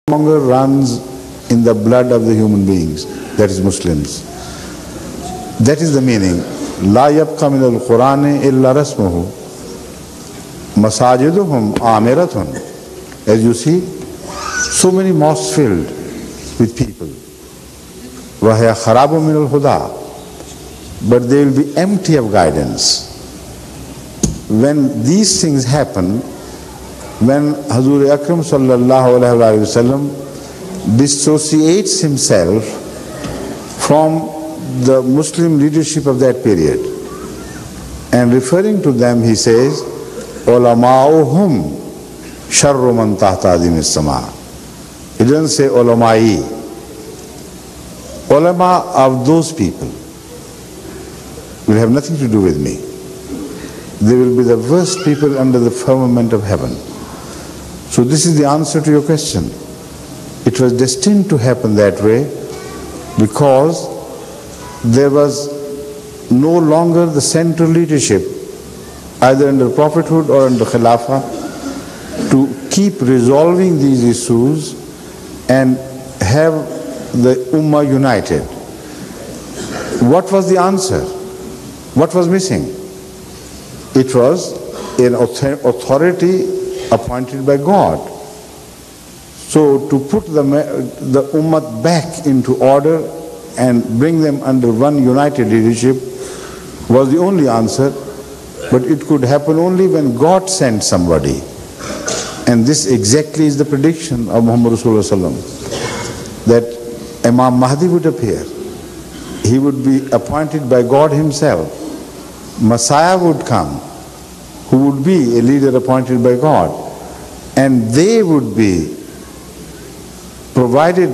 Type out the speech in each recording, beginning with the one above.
longer runs in the blood of the human beings, that is Muslims. That is the meaning. La yabqa min al-Qur'ani illa rasmuhu masajiduhum amiratun. As you see, so many mosques filled with people. Wahya kharabu min al-huda. But they will be empty of guidance. When these things happen, when Hazur Akram sallallahu alaihi wasallam dissociates himself from the Muslim leadership of that period, and referring to them he says, ulama'uhum sharru man tahta adimi as-sama'. He doesn't say ulama'i. Ulama of those people will have nothing to do with me. They will be the worst people under the firmament of heaven. So this is the answer to your question. It was destined to happen that way because there was no longer the central leadership, either under prophethood or under Khilafah, to keep resolving these issues and have the Ummah united. What was the answer? What was missing? It was an authority appointed by God. So to put the Ummah back into order and bring them under one united leadership was the only answer, but it could happen only when God sent somebody. And this exactly is the prediction of Muhammad Rasulullah sallam, that Imam Mahdi would appear. He would be appointed by God himself. Messiah would come, who would be a leader appointed by God, and they would be provided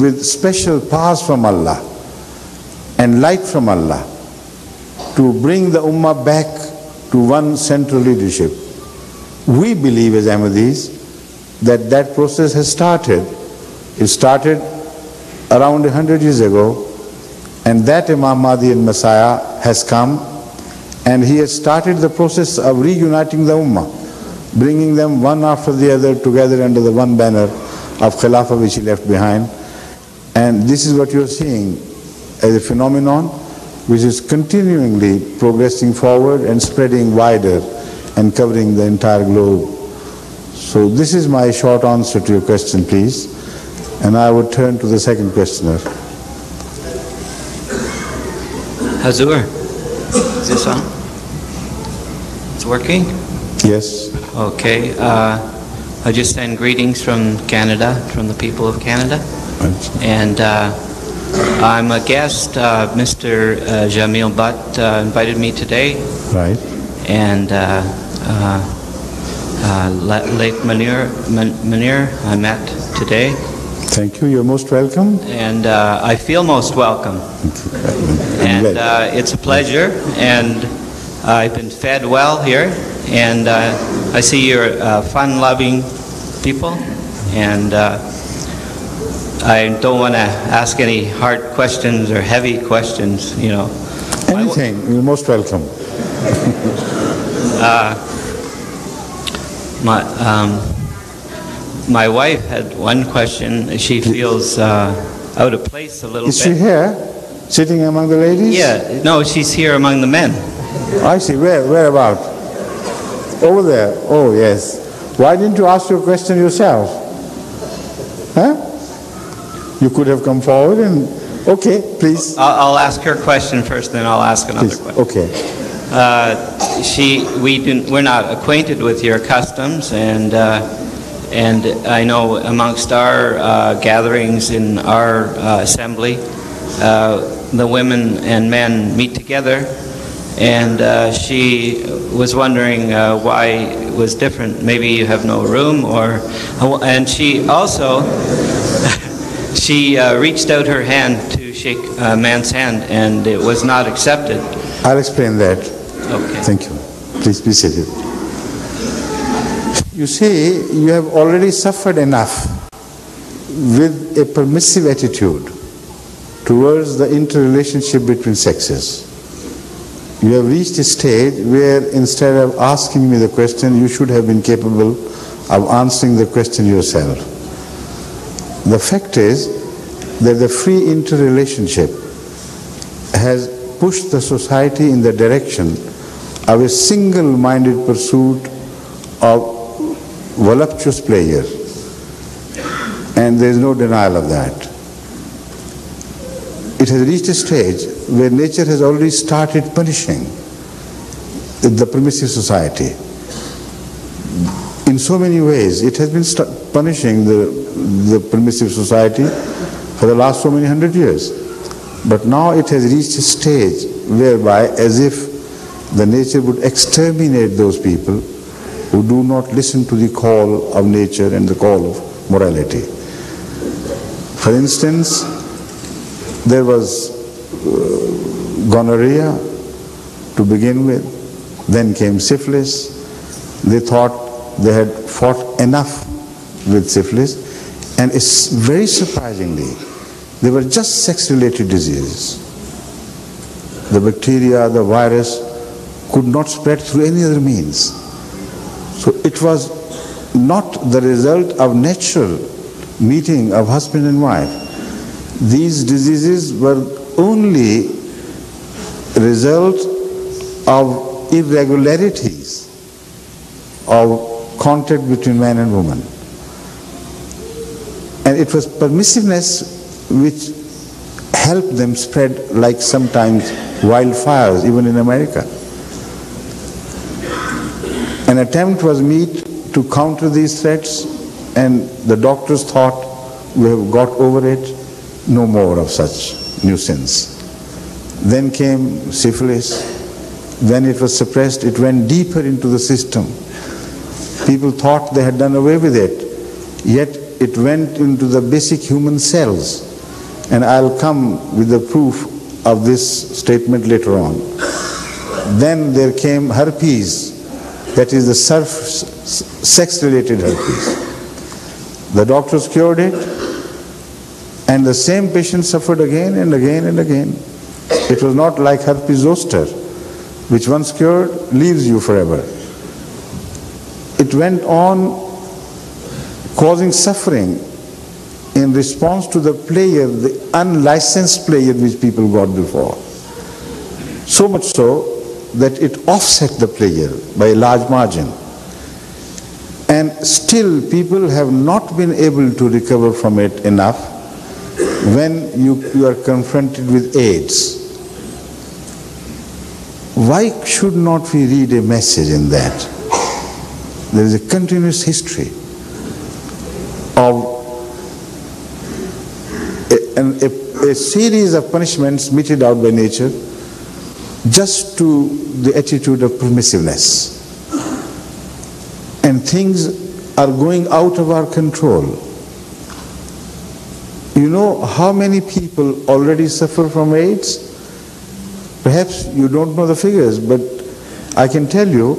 with special powers from Allah and light from Allah to bring the Ummah back to one central leadership. We believe as Ahmadis that that process has started. It started around 100 years ago, and that Imam Mahdi and Messiah has come, and he has started the process of reuniting the Ummah, bringing them one after the other together under the one banner of Khilafah which he left behind. And this is what you are seeing as a phenomenon which is continually progressing forward and spreading wider and covering the entire globe. So this is my short answer to your question, please. And I would turn to the second questioner. Hazur, is this on? It's working? Yes. Okay. I just send greetings from Canada, from the people of Canada. Right. And I'm a guest. Mr. Jamil Butt invited me today. Right. And late Munir I met today. Thank you. You're most welcome. And I feel most welcome. And it's a pleasure. And I've been fed well here. And I see you're fun-loving people. And I don't want to ask any hard questions or heavy questions, you know. Anything. You're most welcome. My wife had one question. She feels out of place a little bit. Is she here, sitting among the ladies? Yeah, no, she's here among the men. I see. Where about? Over there. Oh, yes. Why didn't you ask your question yourself? Huh? You could have come forward and... Okay, please. I'll ask her question first, then I'll ask another question. Okay. We're not acquainted with your customs, and I know amongst our gatherings in our assembly, the women and men meet together, and she was wondering why it was different. Maybe you have no room, and she also she reached out her hand to shake a man's hand, and it was not accepted. I'll explain that. Okay. Thank you. Please be seated. You see, you have already suffered enough with a permissive attitude towards the interrelationship between sexes. You have reached a stage where instead of asking me the question, you should have been capable of answering the question yourself. The fact is that the free interrelationship has pushed the society in the direction of a single-minded pursuit of voluptuous pleasure, and there is no denial of that. It has reached a stage where nature has already started punishing the permissive society. In so many ways, it has been punishing the permissive society for the last so many hundred years. But now it has reached a stage whereby, as if the nature would exterminate those people who do not listen to the call of nature and the call of morality. For instance, there was gonorrhea to begin with, then came syphilis. They thought they had fought enough with syphilis, and it's very surprisingly, they were just sex-related diseases. The bacteria, the virus could not spread through any other means. So it was not the result of natural meeting of husband and wife. These diseases were only a result of irregularities of contact between man and woman. And it was permissiveness which helped them spread like sometimes wildfires, even in America. An attempt was made to counter these threats, and the doctors thought, we have got over it, no more of such nuisance. Then came syphilis. When it was suppressed, it went deeper into the system. People thought they had done away with it, yet it went into the basic human cells. And I'll come with the proof of this statement later on. Then there came herpes, that is the sex-related herpes. The doctors cured it, and the same patient suffered again and again and again. It was not like herpes zoster, which once cured leaves you forever. It went on causing suffering in response to the pleasure, the unlicensed pleasure which people got before. So much so that it offset the pleasure by a large margin. And still people have not been able to recover from it enough when you are confronted with AIDS. Why should not we read a message in that? There is a continuous history of a series of punishments meted out by nature just to the attitude of permissiveness. And things are going out of our control. You know how many people already suffer from AIDS? Perhaps you don't know the figures, but I can tell you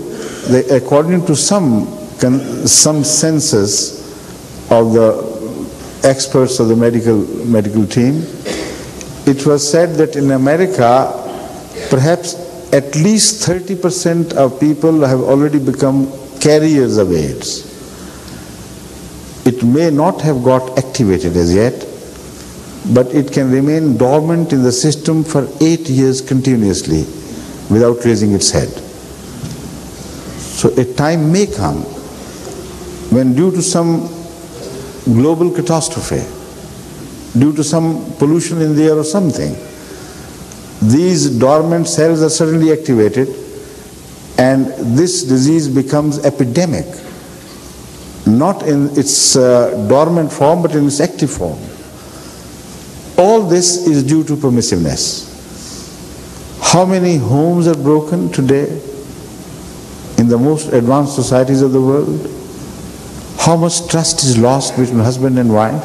that according to some census of the experts of the medical team, it was said that in America, perhaps at least 30% of people have already become carriers of AIDS. It may not have got activated as yet, but it can remain dormant in the system for 8 years continuously without raising its head. So a time may come when, due to some global catastrophe, due to some pollution in the air or something, these dormant cells are suddenly activated and this disease becomes epidemic, not in its dormant form but in its active form. All this is due to permissiveness. How many homes are broken today in the most advanced societies of the world? How much trust is lost between husband and wife?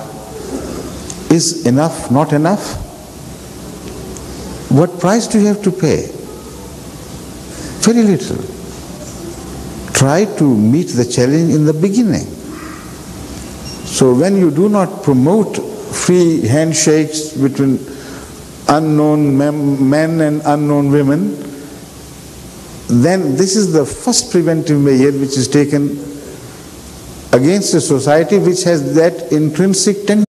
Is enough not enough? What price do you have to pay? Very little. Try to meet the challenge in the beginning. So when you do not promote free handshakes between unknown men and unknown women, then this is the first preventive measure which is taken against a society which has that intrinsic tendency.